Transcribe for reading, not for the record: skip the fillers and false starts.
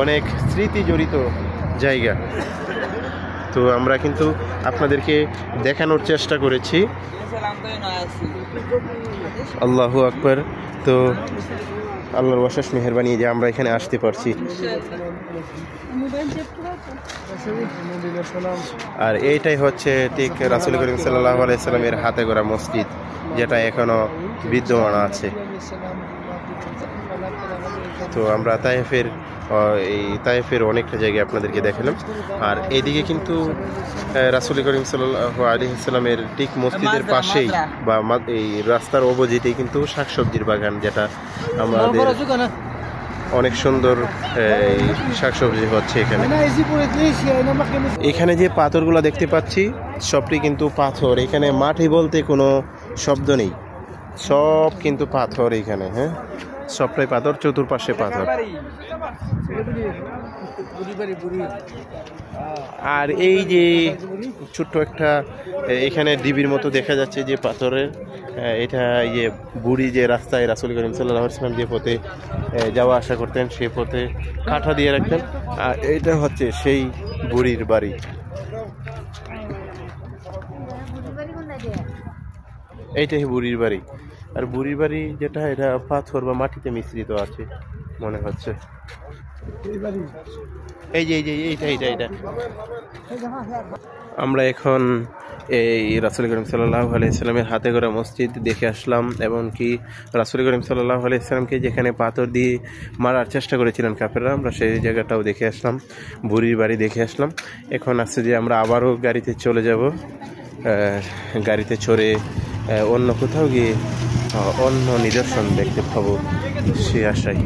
অনেক স্মৃতি জড়িত জায়গা। তো আমরা কিন্তু আপনাদেরকে দেখানোর চেষ্টা করেছি। আল্লাহু আকবার। তো আল্লাহর অশেষ মেহেরবানি যে আমরা এখানে আসতে পারছি। আর এইটাই হচ্ছে ঠিক রাসূল করিম সাল্লাল্লাহু আলাইহি সাল্লামের হাতে গড়া মসজিদ, যেটা এখনো বিদ্যমান আছে। তো আমরা তায়েফের অনেকটা জায়গায় আপনাদেরকে দেখালাম। আর এইদিকে কিন্তু রাসূল করিম সাল্লাল্লাহু আলাইহি সাল্লামের ঠিক মসজিদের পাশেই বা এই রাস্তার অপোজিটেই কিন্তু শাকসবজির বাগান, যেটা আমাদের অনেক সুন্দর শাকসবজি হচ্ছে এখানে। এখানে যে পাথরগুলো দেখতে পাচ্ছি সবটি কিন্তু পাথর। এখানে মাটি বলতে কোনো শব্দ নেই, সব কিন্তু পাথর এখানে। হ্যাঁ, সবটাই পাথর, চতুর্পাশে পাথর। আর এই যে ছোট্ট একটা এখানে ডিবির মতো দেখা যাচ্ছে যে পাথরের, এটা ইয়ে বুড়ি যে রাস্তায় রাসূল করিম সাল্লাল্লাহু আলাইহি ওয়াসাল্লাম যে পথে যাওয়া আসা করতেন সেই পথে কাঠা দিয়ে রাখতেন। আর এটা হচ্ছে সেই বুড়ির বাড়ি। এইটাই বুড়ির বাড়ি। আর বুড়ির বাড়ি যেটা, এটা পাথর বা মাটিতে মিশ্রিত আছে মনে হচ্ছে। এই যে এইটা আমরা এখন এই রাসূল করিম সাল্লাল্লাহু আলাইহি সাল্লামের হাতে গড়া মসজিদ দেখে আসলাম, এবং কি রাসূল করিম সাল্লাল্লাহু আলাইহি সাল্লামকে যেখানে পাথর দিয়ে মারার চেষ্টা করেছিলেন কাফেররা, আমরা সেই জায়গাটাও দেখে আসলাম, বুড়ির বাড়ি দেখে আসলাম। এখন আসছে যে আমরা আবারও গাড়িতে চলে যাব, গাড়িতে চড়ে অন্য কোথাও গিয়ে অন্য নিদর্শন দেখতে পাবো সে আশায়।